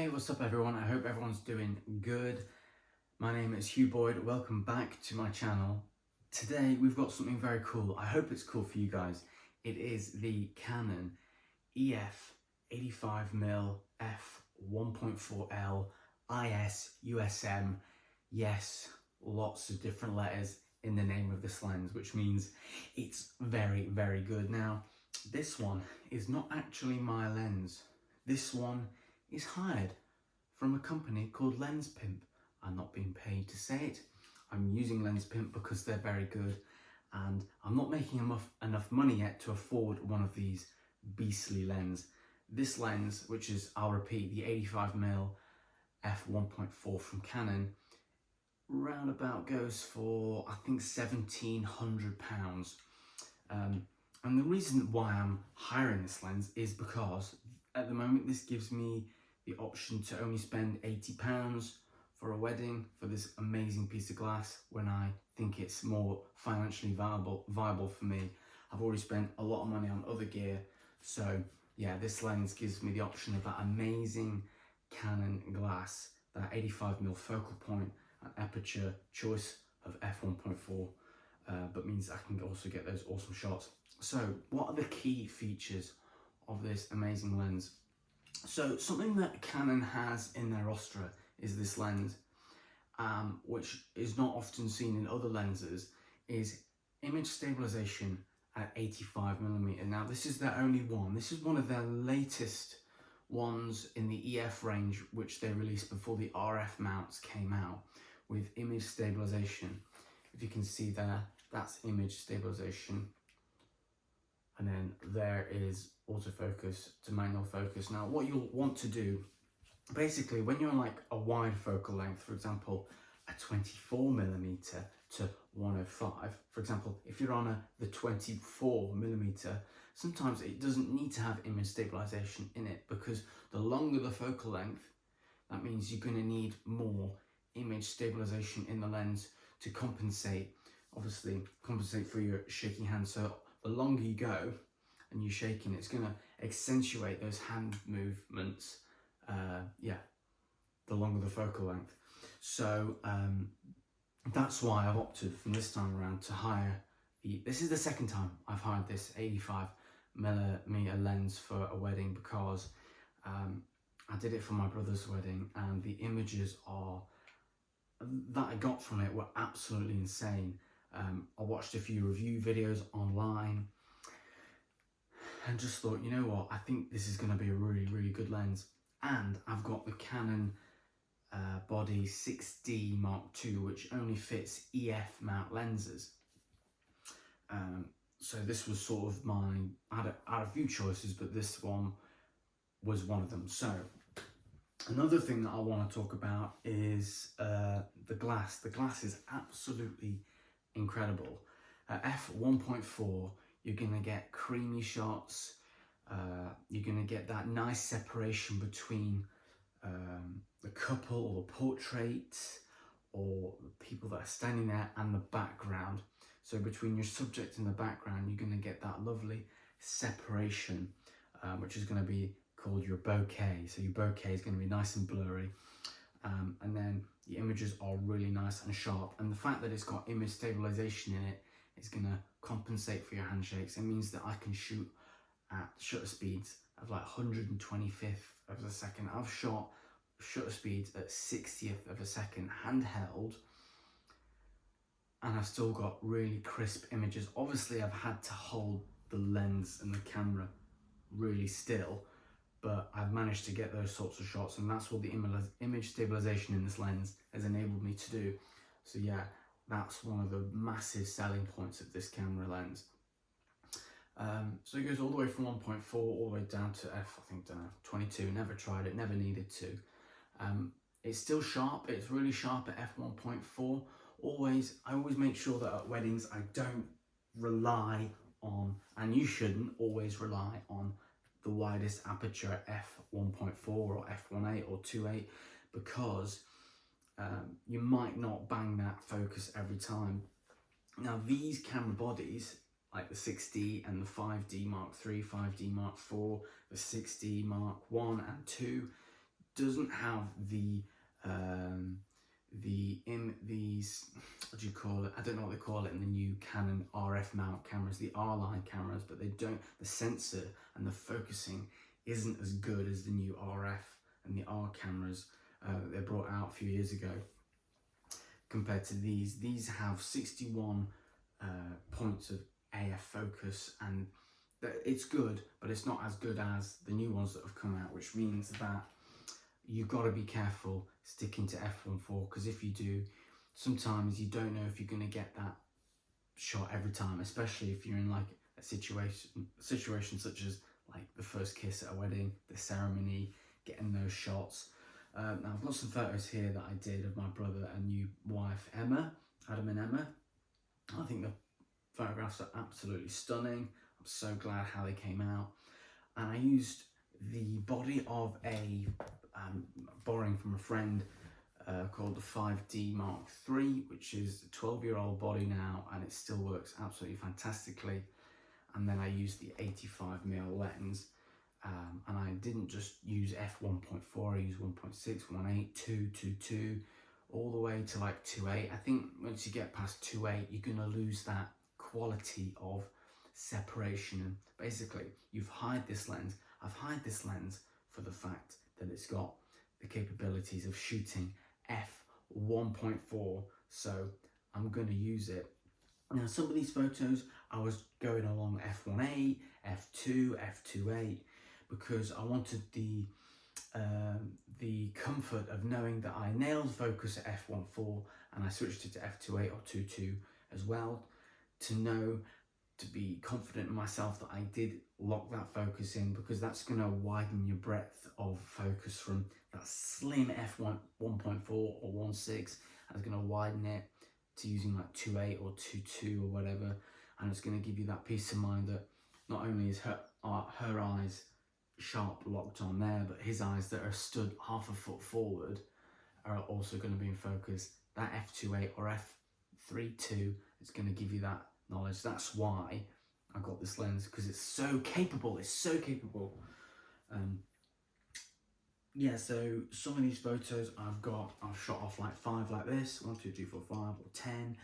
Hey, what's up everyone? I hope everyone's doing good. My name is Hugh Boyd. Welcome back to my channel. Today we've got something very cool. I hope it's cool for you guys. It is the Canon EF 85mm f1.4L IS USM. Yes, lots of different letters in the name of this lens, which means it's very, very good. Now, this one is not actually my lens. This one is hired from a company called Lens Pimp. I'm not being paid to say it. I'm using Lens Pimp because they're very good, and I'm not making enough money yet to afford one of these beastly lenses. This lens, which is, I'll repeat, the 85mm f1.4 from Canon, roundabout goes for, I think, £1,700. And the reason why I'm hiring this lens is because at the moment this gives me the option to only spend £80 for a wedding for this amazing piece of glass when I think it's more financially viable for me. I've already spent a lot of money on other gear, so yeah, this lens gives me the option of that amazing Canon glass, that 85mm focal point and aperture choice of f1.4, but means I can also get those awesome shots. So what are the key features of this amazing lens? So something that Canon has in their roster is this lens, which is not often seen in other lenses, is image stabilization at 85mm. Now this is their only one. This is one of their latest ones in the EF range, which they released before the RF mounts came out, with image stabilization. If you can see there, that's image stabilization. And then there is autofocus to manual focus. Now what you'll want to do, basically when you're on like a wide focal length, for example, a 24mm to 105, for example, if you're on the 24mm, sometimes it doesn't need to have image stabilization in it, because the longer the focal length, that means you're going to need more image stabilization in the lens to compensate, obviously compensate for your shaky hand. So the longer you go and you're shaking, it's going to accentuate those hand movements, the longer the focal length. So that's why I've opted from this time around to hire this is the second time I've hired this 85mm lens for a wedding, because I did it for my brother's wedding, and the images that I got from it were absolutely insane. I watched a few review videos online and just thought, you know what, I think this is going to be a really, really good lens. And I've got the Canon Body 6D Mark II, which only fits EF mount lenses. So this was sort of I had a few choices, but this one was one of them. So another thing that I want to talk about is the glass. The glass is absolutely incredible. At f1.4, you're going to get creamy shots. You're going to get that nice separation between the couple or the portrait or the people that are standing there and the background. So between your subject and the background, you're going to get that lovely separation, which is going to be called your bokeh. So your bokeh is going to be nice and blurry, and then the images are really nice and sharp. And the fact that it's got image stabilization in it is going to compensate for your handshakes. It means that I can shoot at shutter speeds of like 125th of a second. I've shot shutter speeds at 60th of a second handheld, and I've still got really crisp images. Obviously I've had to hold the lens and the camera really still, but I've managed to get those sorts of shots, and that's what the image stabilization in this lens has enabled me to do. So yeah, that's one of the massive selling points of this camera lens. So it goes all the way from 1.4 all the way down to f, I think, 22. Never tried it, never needed to. It's still sharp. It's really sharp at f1.4. I always make sure that at weddings I don't rely on, and you shouldn't always rely on, the widest aperture at f1.4 or f1.8 or 2.8, because you might not bang that focus every time. Now these camera bodies, like the 6D and the 5D Mark III, 5D Mark IV, the 6D Mark I and II, doesn't have these, what do you call it? I don't know what they call it in the new Canon RF mount cameras, the R-line cameras, but they don't, the sensor and the focusing isn't as good as the new RF and the R cameras that they brought out a few years ago compared to these. These have 61 points of AF focus, and it's good, but it's not as good as the new ones that have come out, which means that you've got to be careful sticking to f1.4, because if you do, sometimes you don't know if you're going to get that shot every time, especially if you're in like a situation such as like the first kiss at a wedding, the ceremony, getting those shots. Now I've got some photos here that I did of my brother and new wife Emma, Adam and Emma. I think the photographs are absolutely stunning. I'm so glad how they came out. And I used the body of a borrowing from a friend called the 5D Mark III, which is a 12-year-old body now, and it still works absolutely fantastically. And then I used the 85mm lens, and I didn't just use f1.4, I used 1.6, 1.8, 2, 2.2, all the way to like 2.8. I think once you get past 2.8, you're gonna lose that quality of separation. And basically, you've hired this lens. I've hired this lens for the fact that it's got the capabilities of shooting f1.4, so I'm going to use it. Now, some of these photos I was going along f1.8, f2, f2.8 because I wanted the comfort of knowing that I nailed focus at f1.4 and I switched it to f2.8 or 2.2 as well, to be confident in myself that I did lock that focus in, because that's going to widen your breadth of focus from that slim f1.4 or 1.6, and it's going to widen it to using like 2.8 or 2.2 or whatever, and it's going to give you that peace of mind that not only is her eyes sharp locked on there, but his eyes that are stood half a foot forward are also going to be in focus. That f2.8 or f3.2 is going to give you that knowledge. That's why I got this lens, because it's so capable. It's so capable. Yeah, so some of these photos I've shot off like 5 like this, 1, 2, 3, 4, 5, or 10,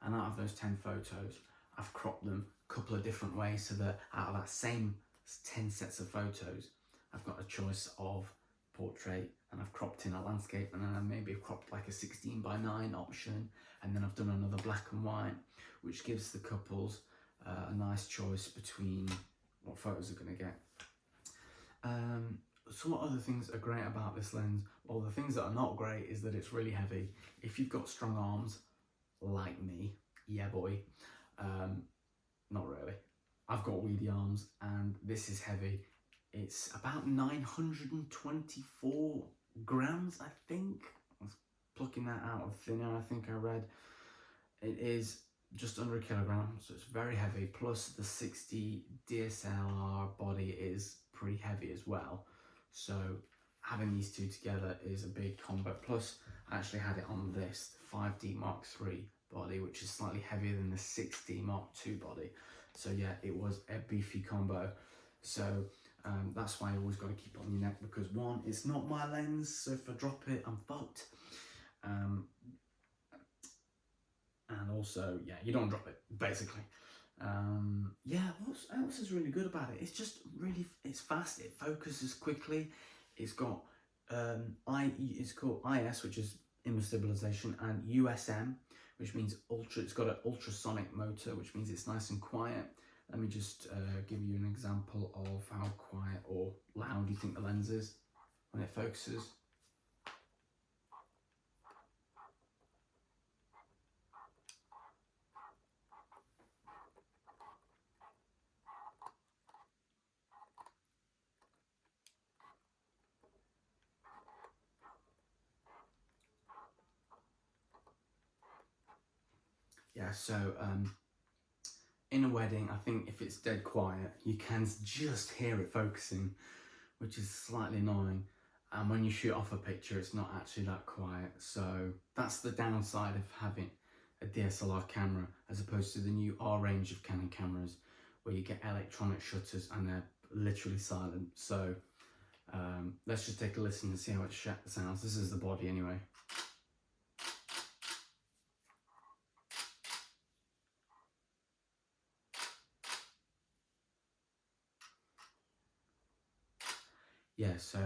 and out of those 10 photos, I've cropped them a couple of different ways, so that out of that same 10 sets of photos, I've got a choice of portrait, and I've cropped in a landscape, and then I maybe cropped like a 16:9 option, and then I've done another black and white, which gives the couples a nice choice between what photos they're going to get. So what other things are great about this lens? Well, the things that are not great is that it's really heavy. If you've got strong arms, like me, yeah boy, not really. I've got weedy arms, and this is heavy. It's about 924 grams, I think. I was plucking that out of thin air, I think I read. It is just under a kilogram, so it's very heavy. Plus the 60 DSLR body is pretty heavy as well. So having these two together is a big combo. Plus I actually had it on this, the 5D Mark III body, which is slightly heavier than the 6D Mark II body. So yeah, it was a beefy combo. So that's why I always got to keep it on your neck, because one, it's not my lens, so if I drop it, I'm fucked. And also, yeah, you don't drop it, basically. Yeah, what else is really good about it? It's just really, it's fast, it focuses quickly. It's got, it's called IS, which is image stabilization, and USM, which means it's got an ultrasonic motor, which means it's nice and quiet. Let me just give you an example of how quiet or loud you think the lens is when it focuses. Yeah, so in a wedding, I think if it's dead quiet, you can just hear it focusing, which is slightly annoying. And when you shoot off a picture, it's not actually that quiet. So that's the downside of having a DSLR camera, as opposed to the new R range of Canon cameras, where you get electronic shutters and they're literally silent. So Let's just take a listen and see how it sounds. This is the body anyway. Yeah, so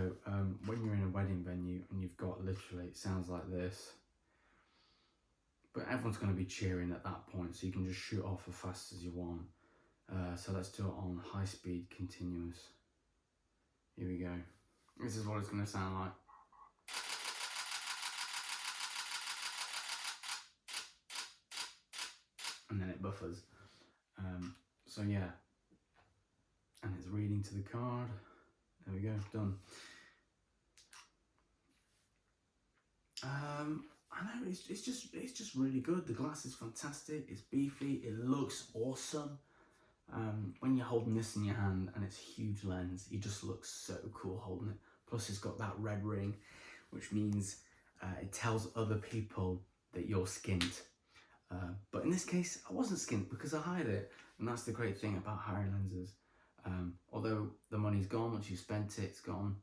when you're in a wedding venue and you've got literally, it sounds like this, but everyone's going to be cheering at that point, so you can just shoot off as fast as you want. So let's do it on high speed continuous. Here we go. This is what it's going to sound like. And then it buffers. So yeah, and it's reading to the card. There we go, done. I know it's just really good. The glass is fantastic. It's beefy. It looks awesome. When you're holding this in your hand and it's huge lens, it just looks so cool holding it. Plus, it's got that red ring, which means it tells other people that you're skint. But in this case, I wasn't skint because I hide it, and that's the great thing about hiring lenses. Although the money's gone once you've spent it, it's gone.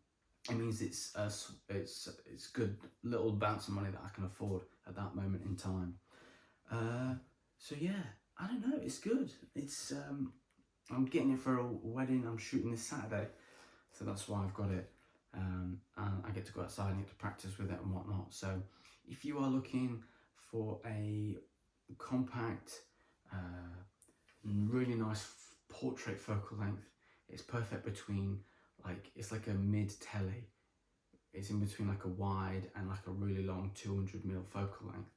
It means it's good little bounce of money that I can afford at that moment in time. So yeah, I don't know, it's good. It's I'm getting it for a wedding. I'm shooting this Saturday, so that's why I've got it. And I get to go outside and get to practice with it and whatnot. So if you are looking for a compact, really nice portrait focal length, it's perfect between, like, it's like a mid telly. It's in between like a wide and like a really long 200mm focal length.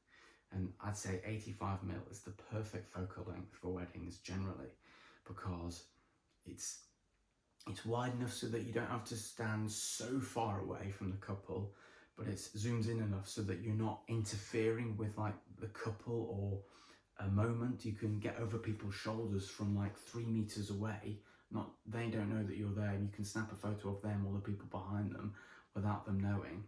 And I'd say 85mm is the perfect focal length for weddings generally, because it's wide enough so that you don't have to stand so far away from the couple, but it zooms in enough so that you're not interfering with like the couple or a moment. You can get over people's shoulders from like 3 meters away. They don't know that you're there, and you can snap a photo of them or the people behind them without them knowing,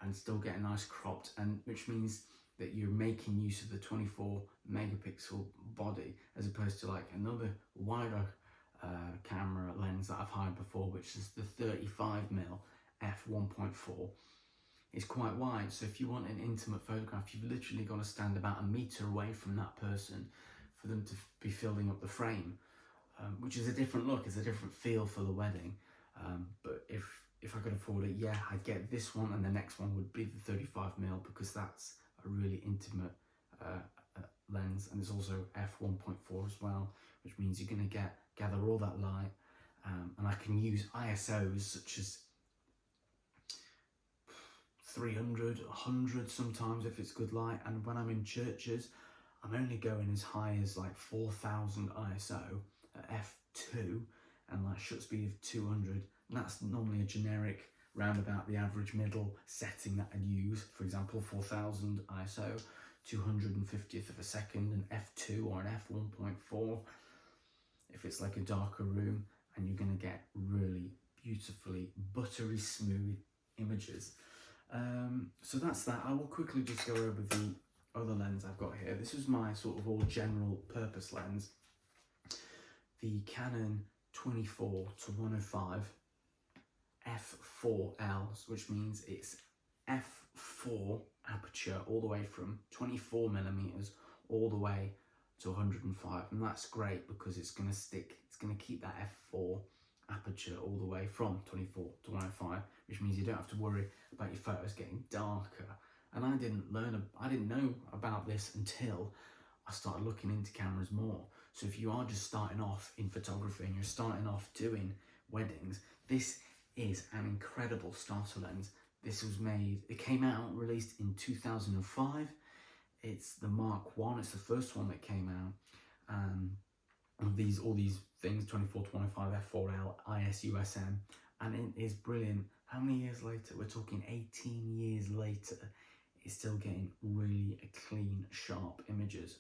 and still get a nice cropped, and which means that you're making use of the 24 megapixel body as opposed to like another wider camera lens that I've hired before, which is the 35mm f1.4. It's quite wide, so if you want an intimate photograph, you've literally got to stand about a meter away from that person for them to be filling up the frame, which is a different look, it's a different feel for the wedding. But if I could afford it, yeah, I'd get this one, and the next one would be the 35mm, because that's a really intimate lens, and it's also f1.4 as well, which means you're going to gather all that light, and I can use ISOs such as 300, 100 sometimes if it's good light, and when I'm in churches, I'm only going as high as like 4000 ISO at f2 and like shutter speed of 200, and that's normally a generic round about the average middle setting that I'd use. For example, 4000 ISO, 250th of a second, an f2 or an f1.4 if it's like a darker room, and you're going to get really beautifully buttery smooth images. So that's that. I will quickly just go over the other lens I've got here. This is my sort of all general purpose lens, the Canon 24-105 f4L, which means it's f4 aperture all the way from 24mm all the way to 105, and that's great because it's going to keep that f4 aperture all the way from 24 to 105, which means you don't have to worry about your photos getting darker. And I didn't know about this until I started looking into cameras more. So if you are just starting off in photography and you're starting off doing weddings, this is an incredible starter lens. It came out, released in 2005. It's the Mark 1, it's the first one that came out. All these things, 24-105 f4L, ISUSM, and it is brilliant. How many years later? We're talking 18 years later. It's still getting really clean, sharp images.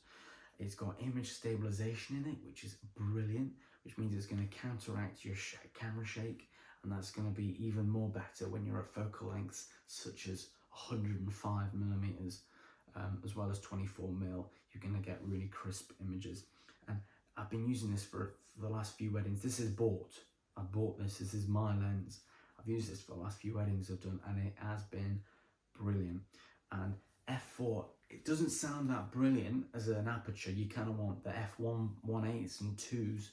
It's got image stabilization in it, which is brilliant, which means it's going to counteract your camera shake, and that's going to be even more better when you're at focal lengths such as 105mm, as well as 24mm. You're going to get really crisp images. And I've been using this for the last few weddings. This is bought. I bought this. This is my lens. I've used this for the last few weddings I've done, and it has been brilliant. And f4, it doesn't sound that brilliant as an aperture. You kind of want the f1, 1/8 and 2s,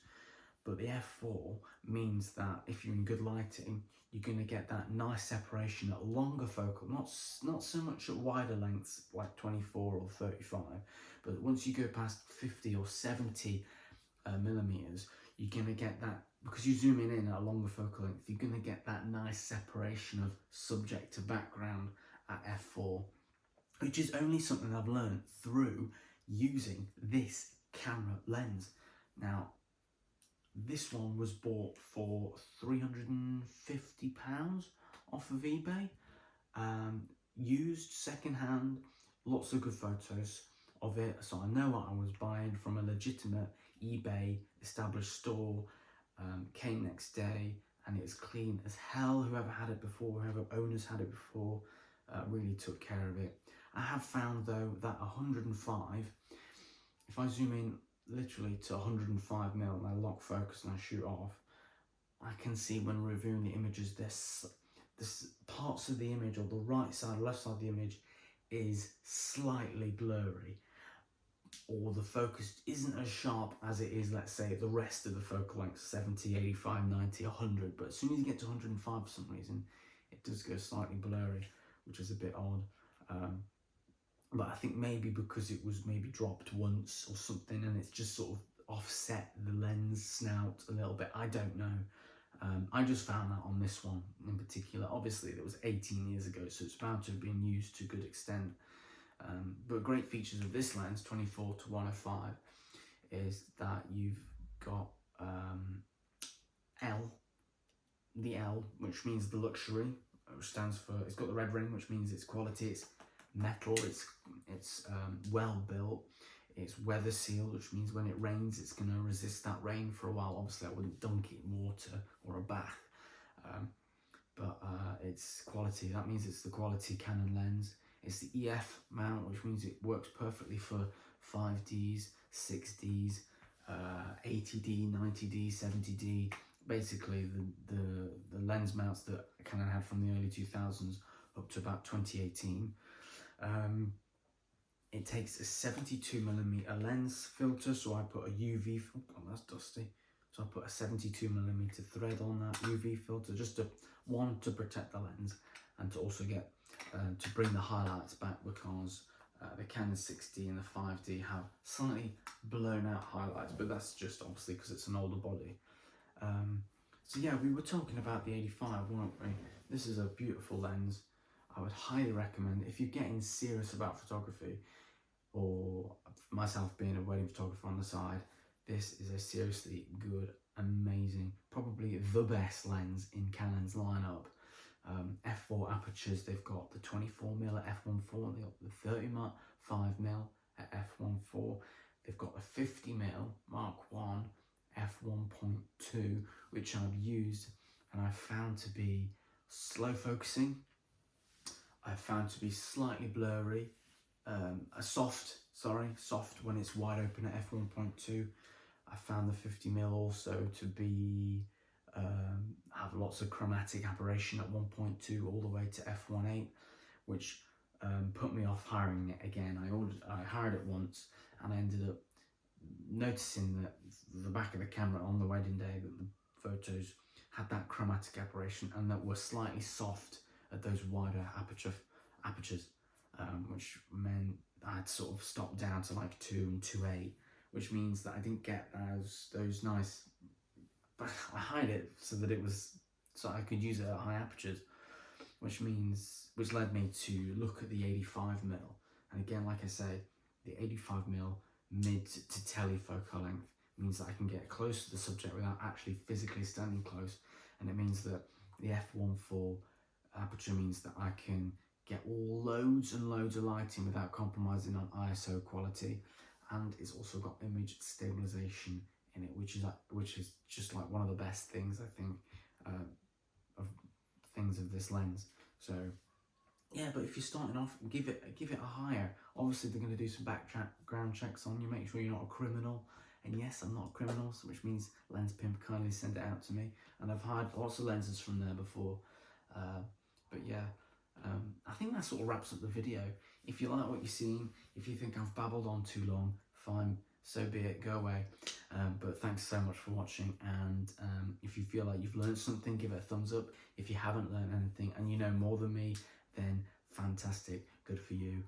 but the f4 means that if you're in good lighting, you're going to get that nice separation at longer focal, not so much at wider lengths like 24 or 35, but once you go past 50 or 70 millimeters, you're going to get that, because you're zooming in at a longer focal length, you're going to get that nice separation of subject to background at f4, which is only something I've learned through using this camera lens. Now, this one was bought for £350 off of eBay, used second-hand, lots of good photos of it, so I know what I was buying from a legitimate eBay established store. Came next day and it was clean as hell. Whoever had it before, whoever owners had it before, really took care of it. I have found though that 105, if I zoom in literally to 105 mil and I lock focus and I shoot off, I can see when reviewing the images this parts of the image, or the right side, left side of the image is slightly blurry, or the focus isn't as sharp as it is, let's say, the rest of the focal length, 70, 85, 90, 100, but as soon as you get to 105 for some reason, it does go slightly blurry, which is a bit odd. But I think maybe because it was maybe dropped once or something, and it's just sort of offset the lens snout a little bit. I don't know. I just found that on this one in particular. Obviously, it was 18 years ago, so it's bound to have been used to a good extent. But great features of this lens, 24 to 105, is that you've got the L, which means the luxury, which stands for, it's got the red ring, which means it's quality, it's metal, it's well built, it's weather sealed, which means when it rains it's going to resist that rain for a while. Obviously I wouldn't dunk it in water or a bath, but it's quality. That means it's the quality Canon lens. It's the EF mount, which means it works perfectly for 5Ds, 6Ds, 80D, 90D, 70D, basically the lens mounts that Canon had from the early 2000s up to about 2018. It takes a 72mm lens filter, so I put a UV, oh that's dusty, so I put a 72mm thread on that UV filter, just to protect the lens, and to also get to bring the highlights back, because the Canon 6D and the 5D have slightly blown out highlights, but that's just obviously because it's an older body. So yeah, we were talking about the 85, weren't we? This is a beautiful lens. I would highly recommend, if you're getting serious about photography, or myself being a wedding photographer on the side, this is a seriously good, amazing, probably the best lens in Canon's lineup. F4 apertures, they've got the 24mm at f1.4, they've got the 35mm at f1.4, they've got the 50mm Mark 1 f1.2, which I've used and I've found to be slow focusing. I've found to be slightly blurry, soft when it's wide open at f1.2. I found the 50mm also to be have lots of chromatic aberration at 1.2 all the way to f1.8, which put me off hiring it again. I hired it once and I ended up noticing that the back of the camera on the wedding day, that the photos had that chromatic aberration and that were slightly soft at those wider apertures, which meant I had sort of stopped down to like 2 and 2.8, which means that I didn't get those nice, but I hide it so I could use it at high apertures, which led me to look at the 85mm. And again, like I say, the 85mm mid to telefocal length means that I can get close to the subject without actually physically standing close, and it means that the f1.4 aperture means that I can get loads and loads of lighting without compromising on ISO quality, and it's also got image stabilization in it, which is just like one of the best things, I think, of this lens. So yeah, but if you're starting off, give it a higher. Obviously they're going to do some background checks on you, make sure you're not a criminal. And yes, I'm not a criminal, which means Lens Pimp kindly send it out to me. And I've hired lots of lenses from there before. But yeah, I think that sort of wraps up the video. If you like what you've seen, if you think I've babbled on too long, fine, so be it, go away. But thanks so much for watching, and if you feel like you've learned something, give it a thumbs up. If you haven't learned anything and you know more than me, then fantastic, good for you.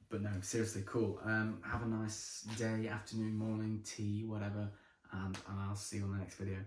But no, seriously, cool. Have a nice day, afternoon, morning, tea, whatever, and I'll see you on the next video.